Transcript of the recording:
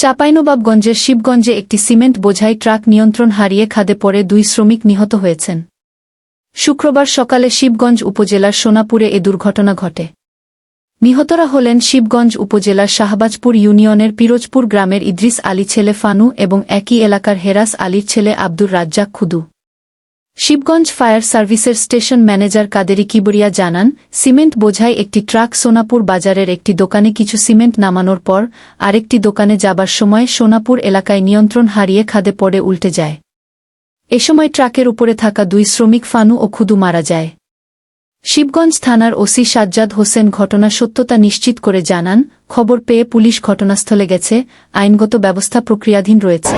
চাঁপাইনবাবগঞ্জের শিবগঞ্জে একটি সিমেন্ট বোঝাই ট্রাক নিয়ন্ত্রণ হারিয়ে খাদে পড়ে 2 শ্রমিক নিহত হয়েছেন। শুক্রবার সকালে শিবগঞ্জ উপজেলার সোনাপুরে এ দুর্ঘটনা ঘটে। নিহতরা হলেন শিবগঞ্জ উপজেলার শাহবাজপুর ইউনিয়নের পিরোজপুর গ্রামের ইদ্রিস আলী ছেলে ফানু এবং একই এলাকার হেরাস আলীর ছেলে আব্দুর রাজ্জাক খুদু। শিবগঞ্জ ফায়ার সার্ভিসের স্টেশন ম্যানেজার কাদেরি কিবরিয়া জানান, সিমেন্ট বোঝাই একটি ট্রাক সোনাপুর বাজারের একটি দোকানে কিছু সিমেন্ট নামানোর পর আরেকটি দোকানে যাবার সময় সোনাপুর এলাকায় নিয়ন্ত্রণ হারিয়ে খাদে পড়ে উল্টে যায়। এ সময় ট্রাকের উপরে থাকা 2 শ্রমিক ফানু ও খুদু মারা যায়। শিবগঞ্জ থানার ওসি সাজ্জাদ হোসেন ঘটনার সত্যতা নিশ্চিত করে জানান, খবর পেয়ে পুলিশ ঘটনাস্থলে গেছে, আইনগত ব্যবস্থা প্রক্রিয়াধীন রয়েছে।